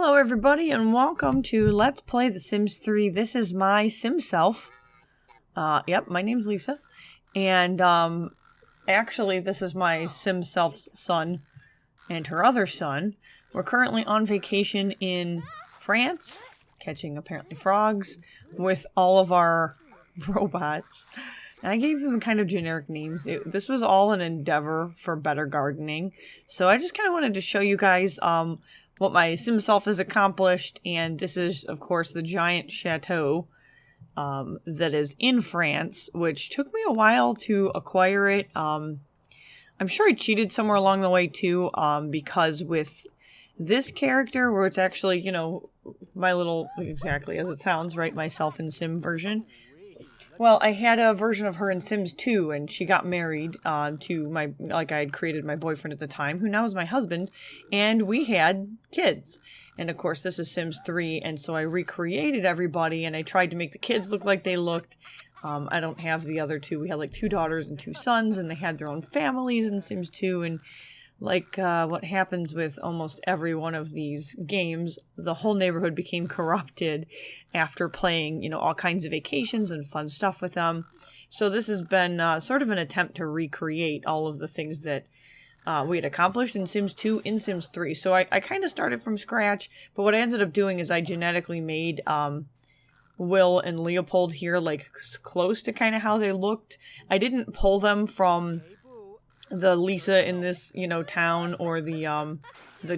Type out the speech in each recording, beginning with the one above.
Hello everybody and welcome to Let's Play The Sims 3. This is my Sim self. Yep, my name's Lisa. And actually this is my Sim self's son and her other son. We're currently on vacation in France, catching apparently frogs, with all of our robots. And I gave them kind of generic names. This was all an endeavor for better gardening. So I just kind of wanted to show you guys what my Sim self has accomplished. And this is, of course, the giant chateau that is in France, which took me a while to acquire it. I'm sure I cheated somewhere along the way too, because with this character, where it's actually, you know, my little, exactly as it sounds, right, myself in Sim version. Well, I had a version of her in Sims 2, and she got married to my, like I had created my boyfriend at the time, who now is my husband, and we had kids. And of course, this is Sims 3, and so I recreated everybody, and I tried to make the kids look like they looked. I don't have the other two. We had like 2 daughters and 2 sons, and they had their own families in Sims 2, and like what happens with almost every one of these games, the whole neighborhood became corrupted after playing, you know, all kinds of vacations and fun stuff with them. So this has been sort of an attempt to recreate all of the things that we had accomplished in Sims 2 in Sims 3. So I kind of started from scratch, but what I ended up doing is I genetically made Will and Leopold here like close to kind of how they looked. I didn't pull them from the Lisa in this, you know, town, or the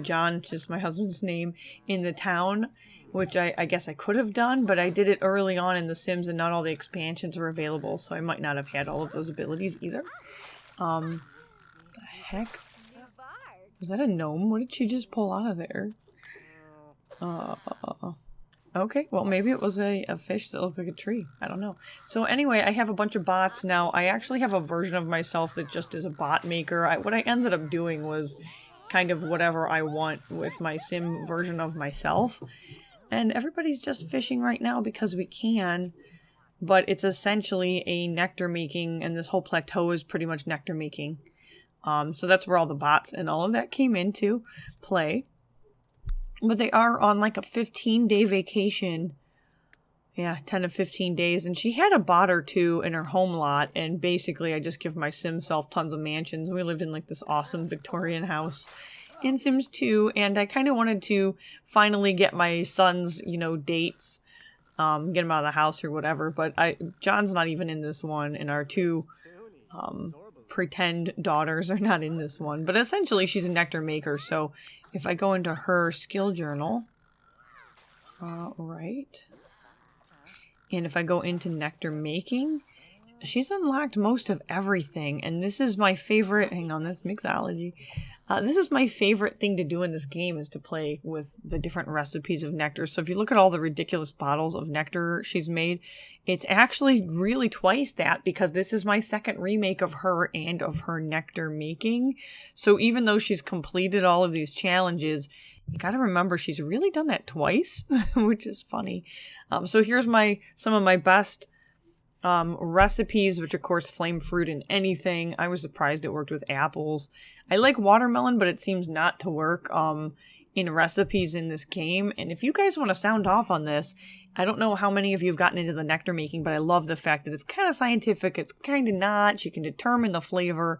John, just my husband's name, in the town, which I guess I could have done, but I did it early on in The Sims and not all the expansions were available, so I might not have had all of those abilities either. The heck? Was that a gnome? What did she just pull out of there? Okay, well, maybe it was a fish that looked like a tree. I don't know. So anyway, I have a bunch of bots now. I actually have a version of myself that just is a bot maker. What I ended up doing was kind of whatever I want with my Sim version of myself. And everybody's just fishing right now because we can. But it's essentially a nectar making, and this whole plateau is pretty much nectar making. So that's where all the bots and all of that came into play. But they are on like a 15-day vacation. Yeah, 10 to 15 days. And she had a bot or two in her home lot. And basically I just give my Sim self tons of mansions. We lived in like this awesome Victorian house in Sims 2. And I kind of wanted to finally get my son's, you know, dates. Get him out of the house or whatever. But John's not even in this one. And our 2 pretend daughters are not in this one. But essentially she's a nectar maker. So if I go into her skill journal, right, and if I go into nectar making, she's unlocked most of everything, and this is my favorite, hang on, that's mixology, this is my favorite thing to do in this game, is to play with the different recipes of nectar. So if you look at all the ridiculous bottles of nectar she's made, it's actually really twice that, because this is my second remake of her and of her nectar making. So even though she's completed all of these challenges, you gotta remember she's really done that twice, which is funny. So here's some of my best recipes, which of course flame fruit in anything. I was surprised it worked with apples. I like watermelon, but it seems not to work in recipes in this game. And if you guys want to sound off on this, I don't know how many of you have gotten into the nectar making, but I love the fact that it's kind of scientific. It's kind of not. You can determine the flavor.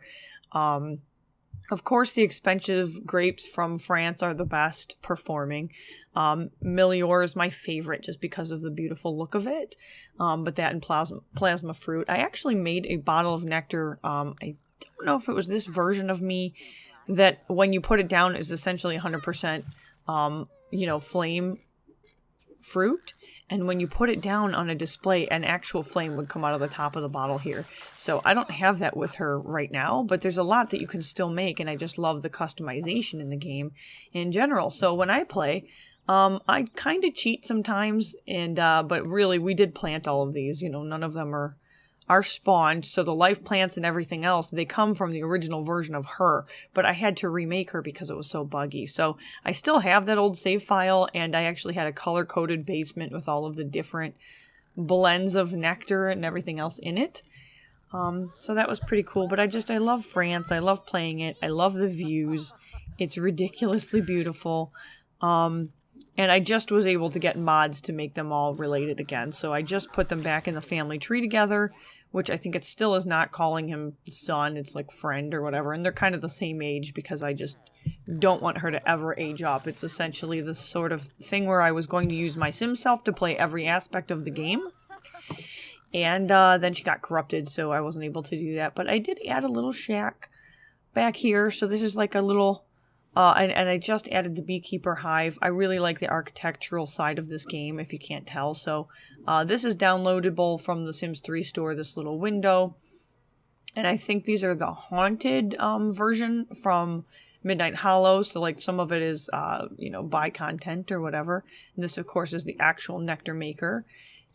Of course, the expensive grapes from France are the best performing. Melior is my favorite just because of the beautiful look of it. But that and plasma fruit. I actually made a bottle of nectar. I don't know if it was this version of me that when you put it down is essentially 100%, you know, flame fruit. And when you put it down on a display, an actual flame would come out of the top of the bottle here. So I don't have that with her right now, but there's a lot that you can still make, and I just love the customization in the game in general. So when I play, I kind of cheat sometimes, and but really we did plant all of these. You know, none of them are spawned, so the life plants and everything else, they come from the original version of her, but I had to remake her because it was so buggy. So I still have that old save file, and I actually had a color-coded basement with all of the different blends of nectar and everything else in it. So that was pretty cool, but I love France. I love playing it. I love the views. It's ridiculously beautiful. And I just was able to get mods to make them all related again. So I just put them back in the family tree together, which I think it still is not calling him son. It's like friend or whatever. And they're kind of the same age because I just don't want her to ever age up. It's essentially the sort of thing where I was going to use my sim self to play every aspect of the game. And then she got corrupted, so I wasn't able to do that. But I did add a little shack back here. So this is like a little... and I just added the beekeeper hive. I really like the architectural side of this game, if you can't tell. So this is downloadable from the Sims 3 store, this little window. And I think these are the haunted version from Midnight Hollow. So like some of it is, buy content or whatever. And this, of course, is the actual nectar maker.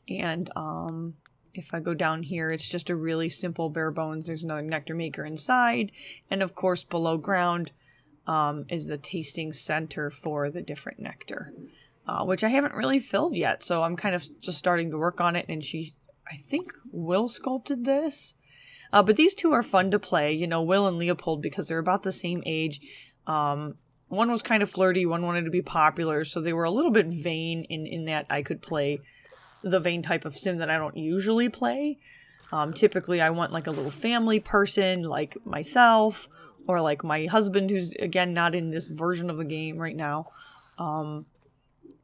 And if I go down here, it's just a really simple bare bones. There's another nectar maker inside. And of course, below ground is the tasting center for the different nectar, which I haven't really filled yet. So I'm kind of just starting to work on it. And I think Will sculpted this. But these two are fun to play, Will and Leopold, because they're about the same age. One was kind of flirty, one wanted to be popular. So they were a little bit vain in that I could play the vain type of sim that I don't usually play. Typically, I want like a little family person like myself, or like my husband, who's, again, not in this version of the game right now.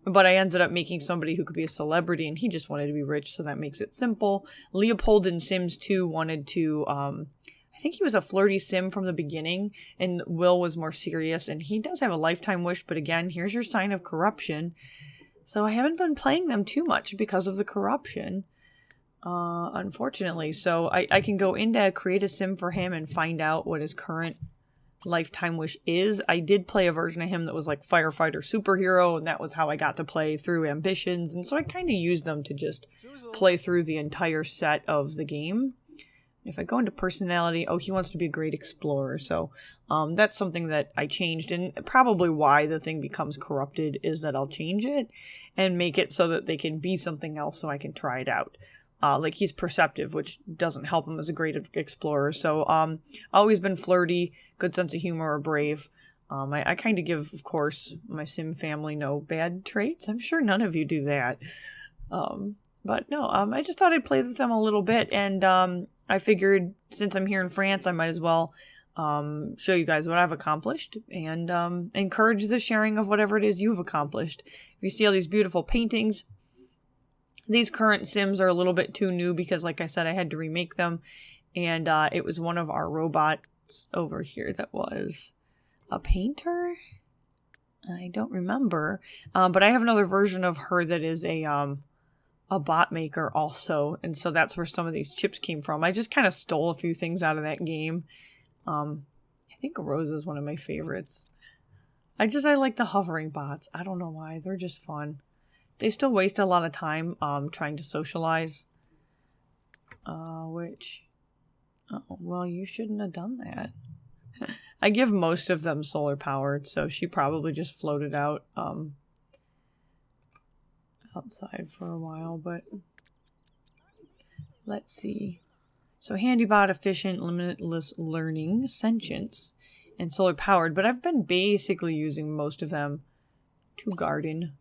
But I ended up making somebody who could be a celebrity, and he just wanted to be rich, so that makes it simple. Leopold in Sims 2 wanted to... I think he was a flirty sim from the beginning, and Will was more serious, and he does have a lifetime wish, but again, here's your sign of corruption. So I haven't been playing them too much because of the corruption, unfortunately. So I can go into create a sim for him and find out what his current lifetime wish is. I did play a version of him that was like firefighter superhero, and that was how I got to play through ambitions, and so I kind of used them to just play through the entire set of the game. If I go into personality, he wants to be a great explorer, so that's something that I changed, and probably why the thing becomes corrupted is that I'll change it and make it so that they can be something else so I can try it out. Like he's perceptive, which doesn't help him as a great explorer. So always been flirty, good sense of humor, or brave. I kind of give, of course, my sim family no bad traits. I'm sure none of you do that. But no, I just thought I'd play with them a little bit. And I figured since I'm here in France, I might as well show you guys what I've accomplished and encourage the sharing of whatever it is you've accomplished. If you see all these beautiful paintings, these current Sims are a little bit too new because, like I said, I had to remake them. And it was one of our robots over here that was a painter. I don't remember. But I have another version of her that is a bot maker also. And so that's where some of these chips came from. I just kind of stole a few things out of that game. I think Rose is one of my favorites. I like the hovering bots. I don't know why. They're just fun. They still waste a lot of time trying to socialize. Well, you shouldn't have done that. I give most of them solar powered, so she probably just floated out outside for a while, but let's see. So Handybot, efficient, limitless learning, sentience, and solar powered, but I've been basically using most of them to garden.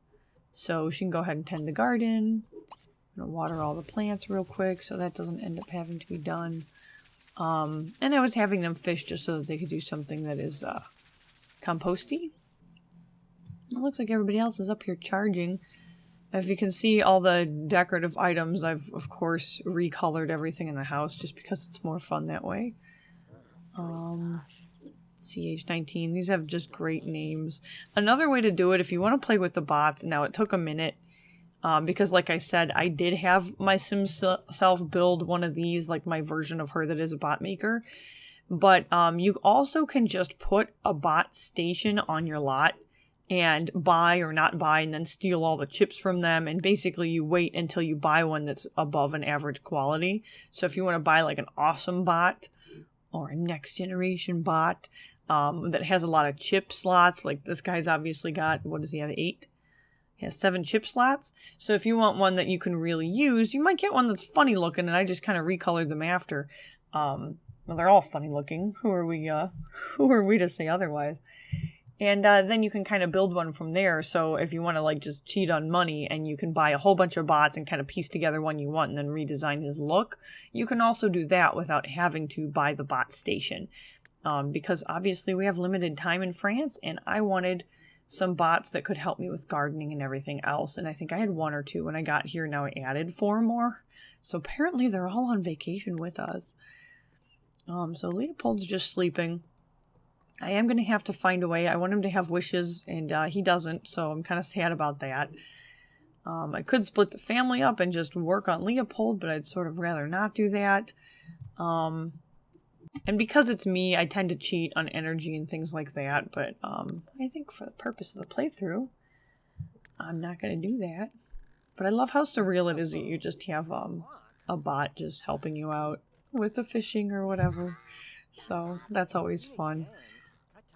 So she can go ahead and tend the garden. I'm gonna water all the plants real quick so that doesn't end up having to be done. And I was having them fish just so that they could do something that is composty. It looks like everybody else is up here charging. If you can see all the decorative items, I've of course recolored everything in the house just because it's more fun that way. CH19. These have just great names. Another way to do it, if you want to play with the bots, now it took a minute because like I said, I did have my sim self build one of these, like my version of her that is a bot maker. But you also can just put a bot station on your lot and buy or not buy and then steal all the chips from them. And basically you wait until you buy one that's above an average quality. So if you want to buy like an awesome bot or a next generation bot that has a lot of chip slots, like this guy's obviously got, what does he have, 8? He has 7 chip slots. So if you want one that you can really use, you might get one that's funny looking, and I just kind of recolored them after. Well, they're all funny looking. Who are we to say otherwise? And then you can kind of build one from there. So if you want to like just cheat on money and you can buy a whole bunch of bots and kind of piece together one you want and then redesign his look, you can also do that without having to buy the bot station. Because obviously we have limited time in France and I wanted some bots that could help me with gardening and everything else. And I think I had 1 or 2 when I got here. Now I added 4 more. So apparently they're all on vacation with us. So Leopold's just sleeping. I am going to have to find a way. I want him to have wishes, and he doesn't, so I'm kind of sad about that. I could split the family up and just work on Leopold, but I'd sort of rather not do that. And because it's me, I tend to cheat on energy and things like that, but I think for the purpose of the playthrough, I'm not going to do that. But I love how surreal it is that you just have a bot just helping you out with the fishing or whatever. So that's always fun.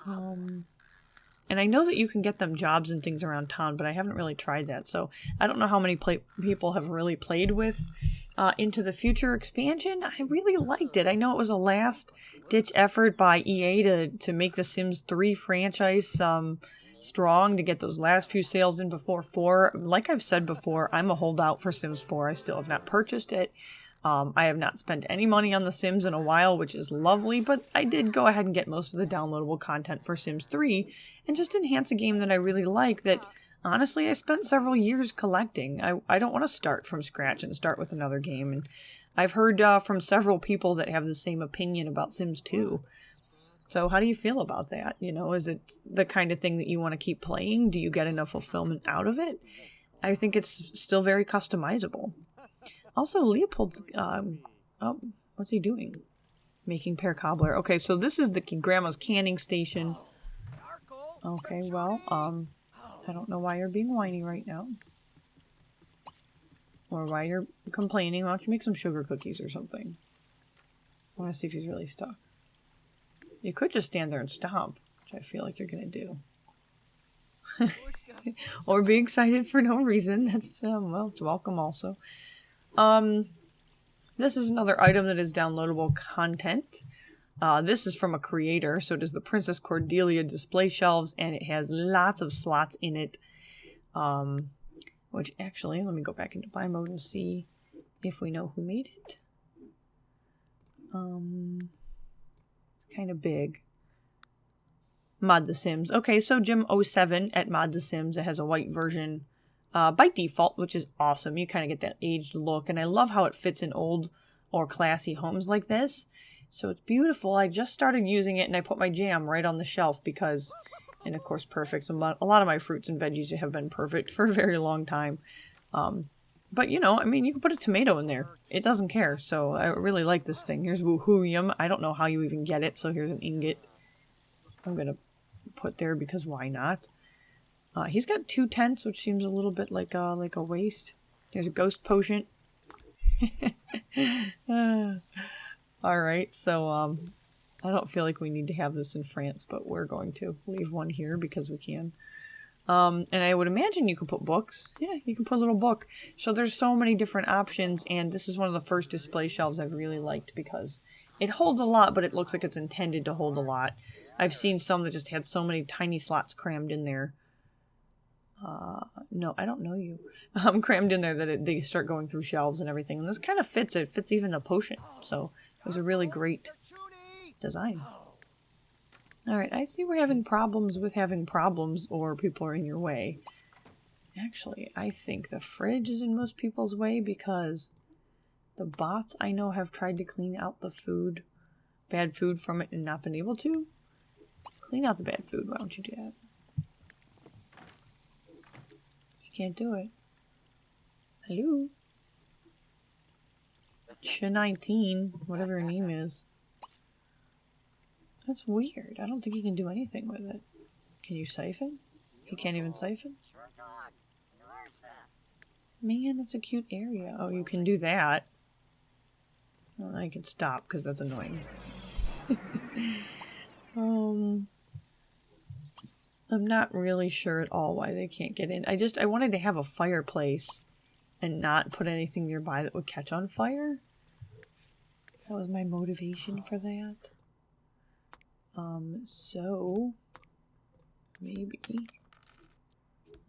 And I know that you can get them jobs and things around town, but I haven't really tried that. So I don't know how many people have really played with Into the Future expansion. I really liked it. I know it was a last-ditch effort by EA to make the Sims 3 franchise strong, to get those last few sales in before 4. Like I've said before, I'm a holdout for Sims 4. I still have not purchased it. I have not spent any money on The Sims in a while, which is lovely, but I did go ahead and get most of the downloadable content for Sims 3 and just enhance a game that I really like that, honestly, I spent several years collecting. I don't want to start from scratch and start with another game, and I've heard from several people that have the same opinion about Sims 2. So how do you feel about that? You know, is it the kind of thing that you want to keep playing? Do you get enough fulfillment out of it? I think it's still very customizable. Also, Leopold's, oh, what's he doing? Making pear cobbler. Okay, so this is the grandma's canning station. Okay, well, I don't know why you're being whiny right now. Or why you're complaining. Why don't you make some sugar cookies or something? I want to see if he's really stuck. You could just stand there and stomp, which I feel like you're going to do. Or be excited for no reason. That's, well, it's welcome also. This is another item that is downloadable content. This is from a creator, so it is the Princess Cordelia display shelves, and it has lots of slots in it. Which actually, let me go back into buy mode and see if we know who made it. It's kind of big. Mod the Sims. Okay, so Jim07 at Mod the Sims. It has a white version by default, which is awesome. You kind of get that aged look, and I love how it fits in old or classy homes like this. So it's beautiful. I just started using it, and I put my jam right on the shelf because, and of course perfect. A lot of my fruits and veggies have been perfect for a very long time. But you know, I mean, you can put a tomato in there. It doesn't care. So I really like this thing. Here's Woohooium. I don't know how you even get it, so here's an ingot. I'm going to put there because why not? He's got 2 tents, which seems a little bit like a waste. There's a ghost potion. Alright, so I don't feel like we need to have this in France, but we're going to leave one here because we can. And I would imagine you could put books. Yeah, you can put a little book. So there's so many different options, and this is one of the first display shelves I've really liked because it holds a lot, but it looks like it's intended to hold a lot. I've seen some that just had so many tiny slots crammed in there. No, I don't know you. Crammed in there that they start going through shelves and everything. And this kind of fits. It fits even a potion. So it was a really great design. Alright, I see we're having problems with having problems or people are in your way. Actually, I think the fridge is in most people's way because the bots I know have tried to clean out the food, bad food from it and not been able to. Clean out the bad food. Why don't you do that? Can't do it. Hello? Ch19, whatever her name is. That's weird. I don't think he can do anything with it. Can you siphon? He can't even siphon? Man, it's a cute area. Oh, you can do that. Well, I can stop because that's annoying. I'm not really sure at all why they can't get in. I wanted to have a fireplace and not put anything nearby that would catch on fire. That was my motivation for that. So Maybe.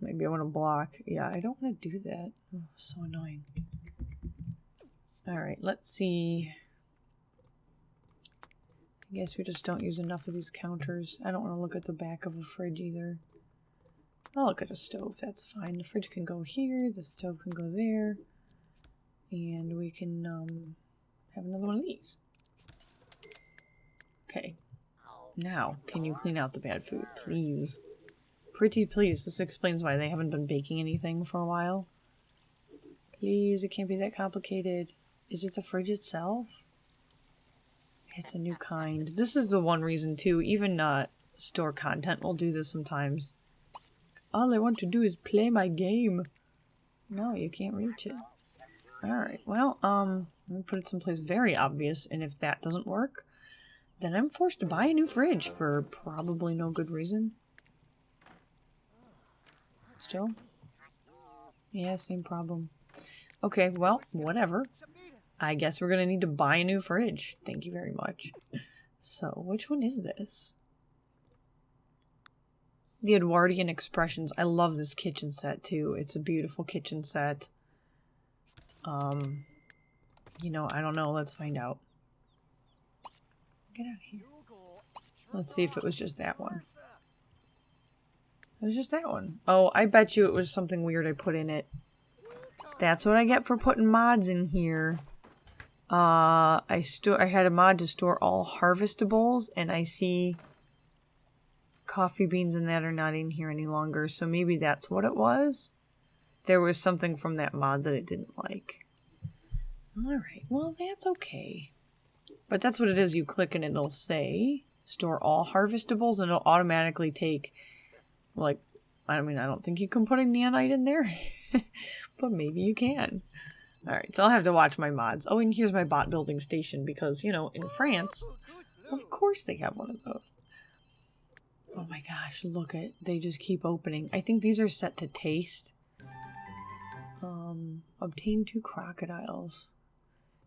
Maybe I want to block. Yeah, I don't want to do that. Oh, so annoying. Alright, let's see. I guess we just don't use enough of these counters. I don't want to look at the back of a fridge either. I'll look at a stove, that's fine. The fridge can go here, the stove can go there. And we can have another one of these. Okay. Now, can you clean out the bad food, please? Pretty please. This explains why they haven't been baking anything for a while. Please, it can't be that complicated. Is it the fridge itself? It's a new kind. This is the one reason too, even store content will do this sometimes. All I want to do is play my game. No, you can't reach it. Alright, well, let me put it someplace very obvious, and if that doesn't work, then I'm forced to buy a new fridge for probably no good reason. Still? Yeah, same problem. Okay, well, whatever. I guess we're gonna need to buy a new fridge. Thank you very much. So, which one is this? The Edwardian Expressions. I love this kitchen set, too. It's a beautiful kitchen set. You know, I don't know. Let's find out. Get out of here. Let's see if it was just that one. It was just that one. Oh, I bet you it was something weird I put in it. That's what I get for putting mods in here. I had a mod to store all harvestables, and I see coffee beans and that are not in here any longer, so maybe that's what it was. There was something from that mod that it didn't like. Alright, well that's okay. But that's what it is, you click and it'll say store all harvestables, and it'll automatically take, like, I mean, I don't think you can put a nanite in there, but maybe you can. Alright, so I'll have to watch my mods. Oh, and here's my bot building station, because, you know, in France, of course they have one of those. Oh my gosh, look at, they just keep opening. I think these are set to taste. Obtain 2 crocodiles.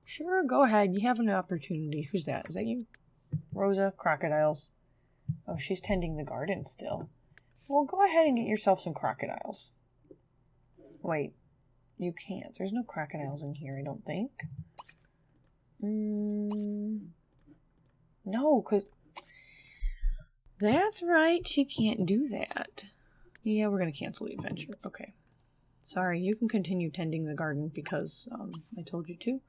Sure, go ahead, you have an opportunity. Who's that? Is that you? Rosa, crocodiles. Oh, she's tending the garden still. Well, go ahead and get yourself some crocodiles. Wait. You can't. There's no crocodiles in here, I don't think. No, because... That's right, she can't do that. Yeah, we're going to cancel the adventure. Okay. Sorry, you can continue tending the garden because I told you to.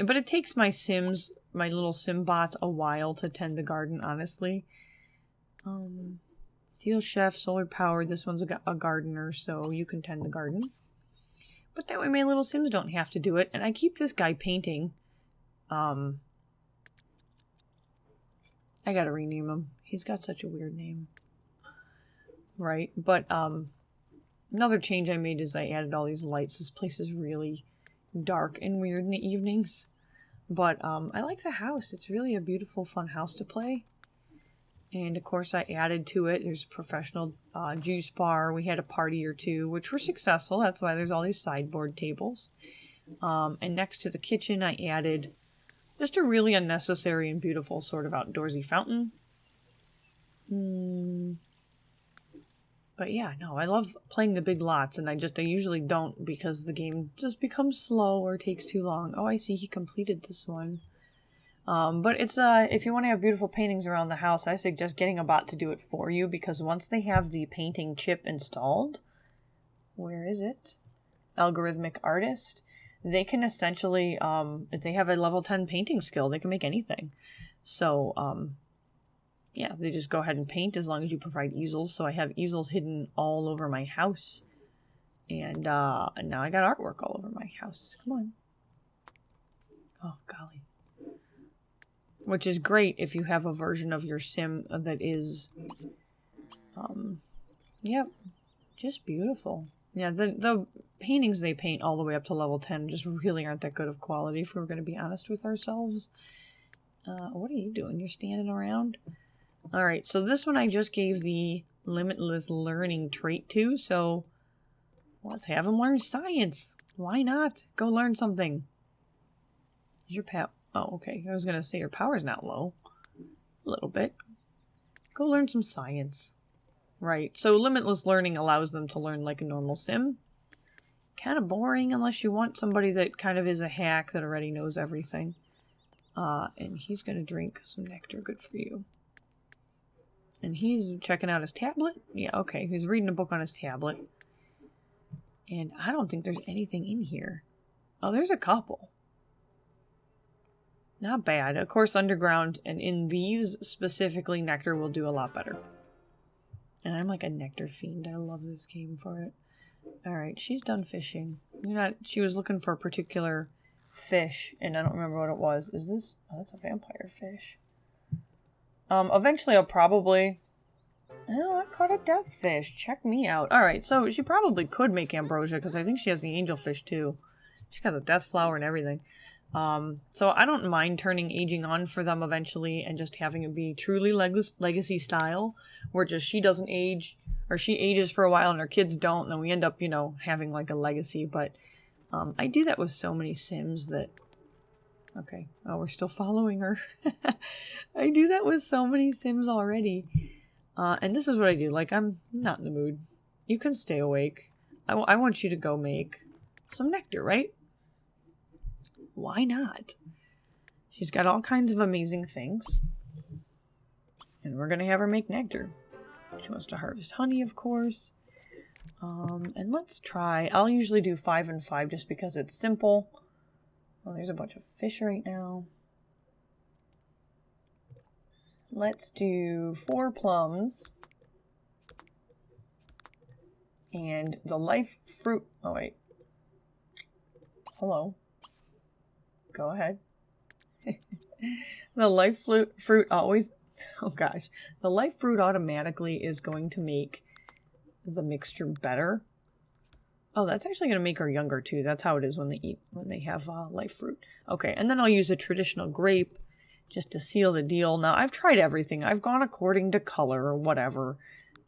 But it takes my Sims, my little Sim bots, a while to tend the garden, honestly. Steel Chef, solar powered. This one's a gardener, so you can tend the garden. But that way my little Sims don't have to do it. And I keep this guy painting. I gotta rename him. He's got such a weird name. Right? But, another change I made is I added all these lights. This place is really dark and weird in the evenings. But, I like the house. It's really a beautiful, fun house to play. And, of course, I added to it. There's a professional juice bar. We had a party or two, which were successful. That's why there's all these sideboard tables. And next to the kitchen, I added just a really unnecessary and beautiful sort of outdoorsy fountain. But yeah, no, I love playing the big lots, and I usually don't because the game just becomes slow or takes too long. Oh, I see he completed this one. But it's, if you want to have beautiful paintings around the house, I suggest getting a bot to do it for you, because once they have the painting chip installed, where is it? Algorithmic Artist, they can essentially, if they have a level 10 painting skill, they can make anything. So, yeah, they just go ahead and paint as long as you provide easels. So I have easels hidden all over my house. And now I got artwork all over my house. Come on. Oh, golly. Which is great if you have a version of your sim that is, yep, just beautiful. Yeah, the paintings they paint all the way up to level 10 just really aren't that good of quality, if we're going to be honest with ourselves. What are you doing? You're standing around? Alright, so this one I just gave the limitless learning trait to, so let's have him learn science. Why not? Go learn something. Is your pet... Oh, okay. I was going to say your power's not low. A little bit. Go learn some science. Right. So limitless learning allows them to learn like a normal sim. Kind of boring unless you want somebody that kind of is a hack that already knows everything. And he's going to drink some nectar. Good for you. And he's checking out his tablet. Yeah, okay. He's reading a book on his tablet. And I don't think there's anything in here. Oh, there's a couple. Not bad. Of course, underground and in these specifically, nectar will do a lot better. And I'm like a nectar fiend. I love this game for it. Alright, she's done fishing. She was looking for a particular fish, and I don't remember what it was. Is this... Oh, that's a vampire fish. Eventually I'll probably... Oh, I caught a death fish. Check me out. Alright, so she probably could make ambrosia, because I think she has the angelfish too. She got the death flower and everything. So I don't mind turning aging on for them eventually, and just having it be truly legacy style, where just she doesn't age... Or she ages for a while and her kids don't, and then we end up, you know, having like a legacy. But I do that with so many Sims that... Okay. Oh, we're still following her. I do that with so many Sims already. And this is what I do. Like, I'm not in the mood. You can stay awake. I want you to go make some nectar, right? Why not? She's got all kinds of amazing things. And we're going to have her make nectar. She wants to harvest honey, of course. And let's try... I'll usually do 5 and 5 just because it's simple. Well, there's a bunch of fish right now. Let's do 4 plums. And the life fruit... Oh, wait. Hello. Go ahead. The life fruit always... Oh gosh, the life fruit automatically is going to make the mixture better. Oh, that's actually going to make her younger too. That's how it is when they have life fruit. Okay, and then I'll use a traditional grape just to seal the deal. Now, I've tried everything. I've gone according to color or whatever,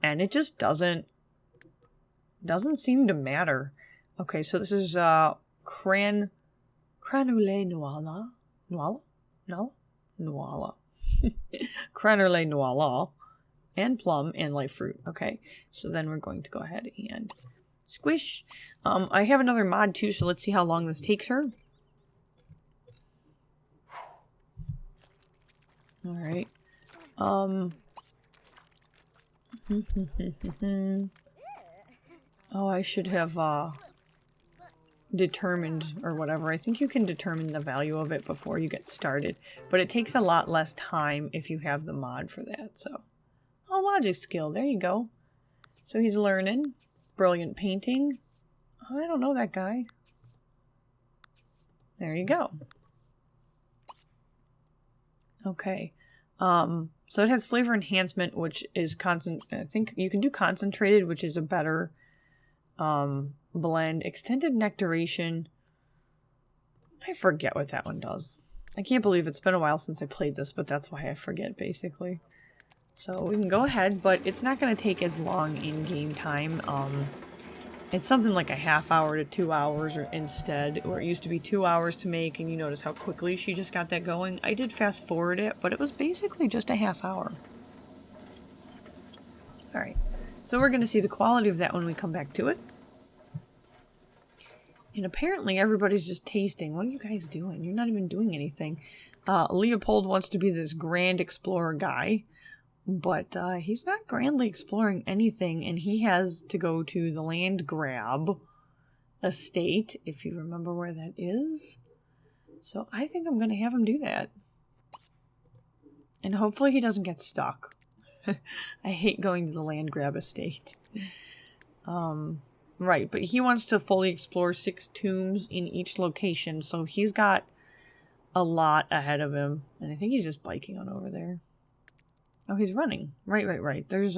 and it just doesn't seem to matter. Okay, so this is Cranule Noala. Noala. Cranule Noala and plum and life fruit. Okay, so then we're going to go ahead and squish. I have another mod too, so let's see how long this takes her. Alright. Oh, I should have determined or whatever. I think you can determine the value of it before you get started, but it takes a lot less time if you have the mod for that. So, oh, logic skill, there you go. So he's learning. Brilliant painting. Oh, I don't know that guy. There you go. Okay. So it has flavor enhancement, which is I think you can do concentrated, which is a better blend. Extended nectaration. I forget what that one does. I can't believe it's been a while since I played this, but that's why I forget, basically. So we can go ahead, but it's not going to take as long in game time. It's something like a half hour to 2 hours or instead, where it used to be 2 hours to make, and you notice how quickly she just got that going. I did fast forward it, but it was basically just a half hour. Alright, so we're going to see the quality of that when we come back to it. And apparently everybody's just tasting. What are you guys doing? You're not even doing anything. Leopold wants to be this grand explorer guy. But he's not grandly exploring anything, and he has to go to the land grab estate, if you remember where that is. So I think I'm going to have him do that. And hopefully he doesn't get stuck. I hate going to the land grab estate. Right, but he wants to fully explore 6 tombs in each location, so he's got a lot ahead of him. And I think he's just biking on over there. Oh, he's running. Right. There's,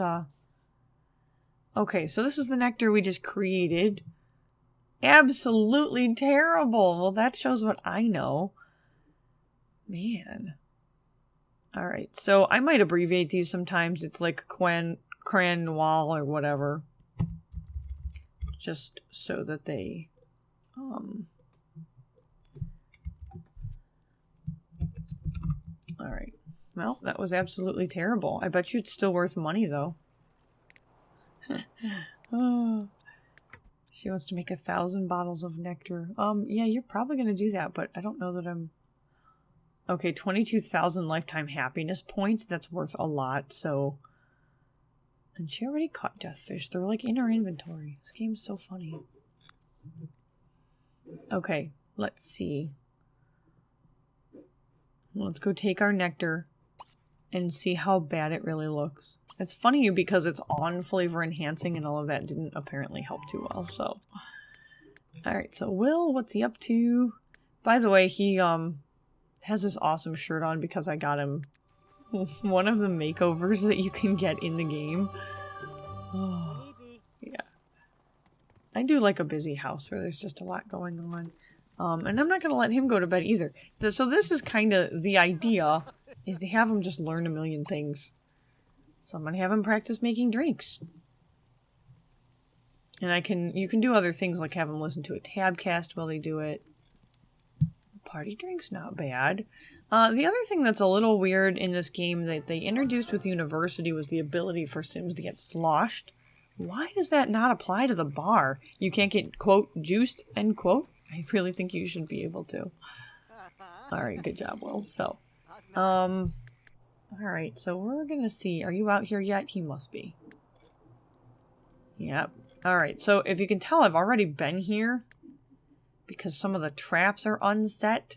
Okay, so this is the nectar we just created. Absolutely terrible. Well, that shows what I know. Man. Alright, so I might abbreviate these sometimes. It's like Cranwall or whatever. Just so that they, Alright. Well, that was absolutely terrible. I bet you it's still worth money, though. Oh. She wants to make 1,000 bottles of nectar. Yeah, you're probably going to do that, but I don't know that I'm... Okay, 22,000 lifetime happiness points. That's worth a lot, so... And she already caught deathfish. They're like in her inventory. This game's so funny. Okay, let's see. Let's go take our nectar and see how bad it really looks. It's funny because it's on flavor enhancing and all of that didn't apparently help too well, so. Alright, so Will, what's he up to? By the way, he has this awesome shirt on because I got him one of the makeovers that you can get in the game. Oh, yeah. I do like a busy house where there's just a lot going on. And I'm not going to let him go to bed either. So this is kind of the idea, is to have him just learn a million things. So I'm going to have him practice making drinks. And you can do other things like have him listen to a tabcast while they do it. Party drink's not bad. The other thing that's a little weird in this game that they introduced with University was the ability for Sims to get sloshed. Why does that not apply to the bar? You can't get, quote, juiced, end quote? I really think you should be able to. Alright, good job, Will. So, alright, so we're gonna see. Are you out here yet? He must be. Yep. Alright, so if you can tell, I've already been here because some of the traps are unset.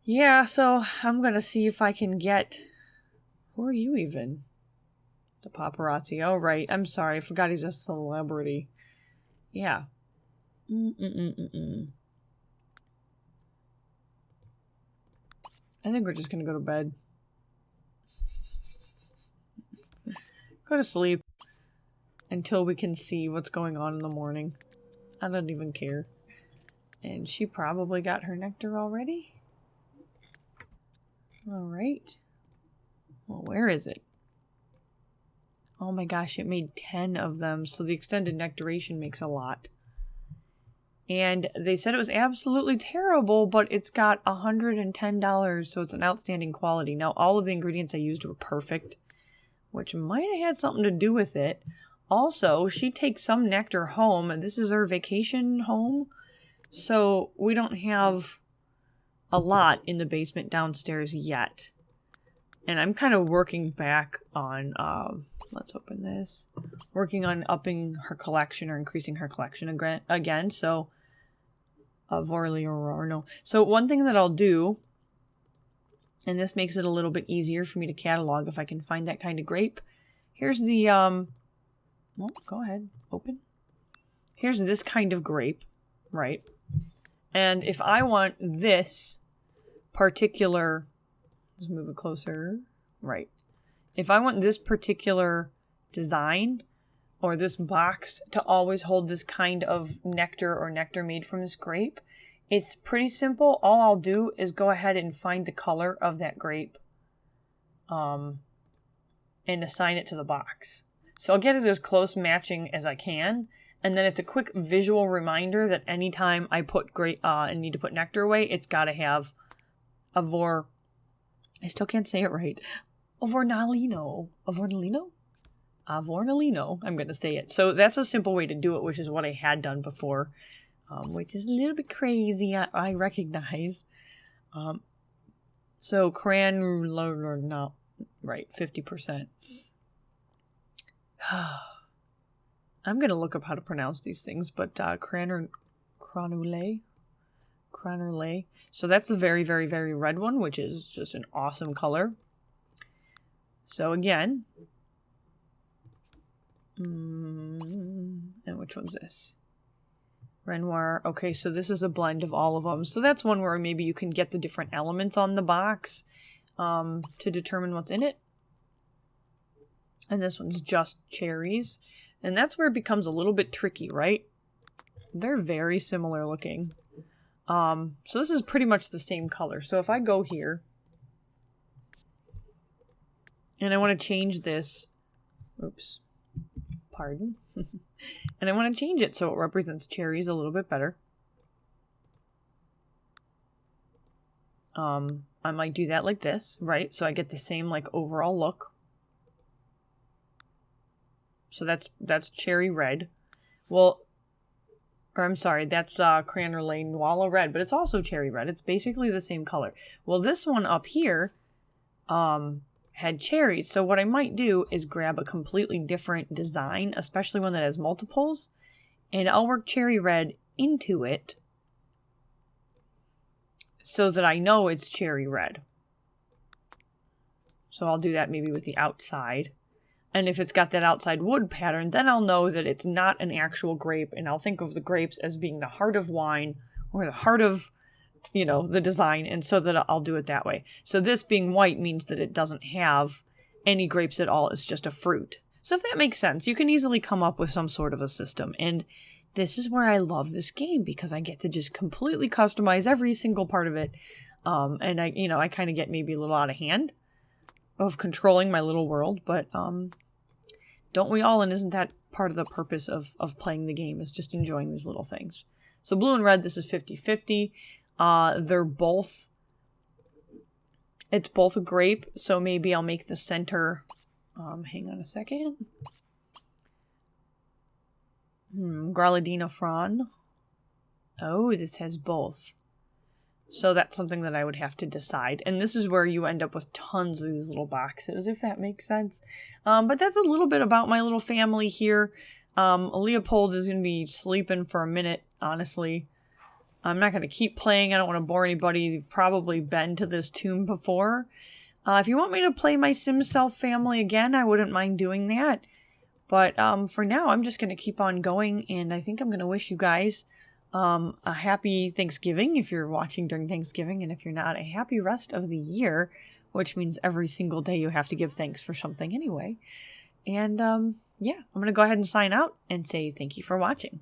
Yeah, so I'm gonna see if I can get... Who are you even? The paparazzi. Oh, right. I'm sorry. I forgot he's a celebrity. Yeah. I think we're just gonna go to bed. Go to sleep until we can see what's going on in the morning. I don't even care. And she probably got her nectar already. Alright. Well, where is it? Oh my gosh, it made 10 of them, so the extended nectaration makes a lot. And they said it was absolutely terrible, but it's got $110, so it's an outstanding quality. Now, all of the ingredients I used were perfect, which might have had something to do with it. Also, she takes some nectar home, and this is her vacation home, so we don't have a lot in the basement downstairs yet. And I'm kind of working back on, let's open this, working on upping her collection or increasing her collection again, so, So one thing that I'll do, and this makes it a little bit easier for me to catalog if I can find that kind of grape. Here's the, well, go ahead, open. Here's this kind of grape, right? And if I want this particular... Let's move it closer. Right. If I want this particular design or this box to always hold this kind of nectar or nectar made from this grape, it's pretty simple. All I'll do is go ahead and find the color of that grape and assign it to the box. So I'll get it as close matching as I can. And then it's a quick visual reminder that anytime I put I need to put nectar away, it's got to have I still can't say it right. Avornalino. Avornalino? Avornalino. I'm going to say it. So that's a simple way to do it, which is what I had done before. Which is a little bit crazy, I recognize. So no, right, 50%. I'm going to look up how to pronounce these things, but cranulate. So that's the very, very, very red one, which is just an awesome color. So again, and which one's this? Renoir. Okay, so this is a blend of all of them. So that's one where maybe you can get the different elements on the box to determine what's in it. And this one's just cherries. And that's where it becomes a little bit tricky, right? They're very similar looking. So this is pretty much the same color. So if I go here and I want to change this, oops, pardon, and I want to change it so it represents cherries a little bit better. I might do that like this, right? So I get the same like overall look. So that's cherry red. Well, or I'm sorry, that's Craner Lane Nuala red, but it's also cherry red. It's basically the same color. Well, this one up here had cherries. So what I might do is grab a completely different design, especially one that has multiples, and I'll work cherry red into it so that I know it's cherry red. So I'll do that maybe with the outside. And if it's got that outside wood pattern, then I'll know that it's not an actual grape, and I'll think of the grapes as being the heart of wine or the heart of, you know, the design, and so that I'll do it that way. So this being white means that it doesn't have any grapes at all. It's just a fruit. So if that makes sense, you can easily come up with some sort of a system. And this is where I love this game, because I get to just completely customize every single part of it. And I kind of get maybe a little out of hand of controlling my little world, but don't we all? And isn't that part of the purpose of playing the game, is just enjoying these little things? So blue and red, this is 50-50. They're both, it's both a grape, so maybe I'll make the center, hang on a second. Gralladina Fran. Oh, this has both. So that's something that I would have to decide. And this is where you end up with tons of these little boxes, if that makes sense. But that's a little bit about my little family here. Leopold is going to be sleeping for a minute, honestly. I'm not going to keep playing. I don't want to bore anybody. You've probably been to this tomb before. If you want me to play my SimSelf family again, I wouldn't mind doing that. But for now, I'm just going to keep on going. And I think I'm going to wish you guys a happy Thanksgiving if you're watching during Thanksgiving, and if you're not, a happy rest of the year, which means every single day you have to give thanks for something anyway. And yeah, I'm going to go ahead and sign out and say thank you for watching.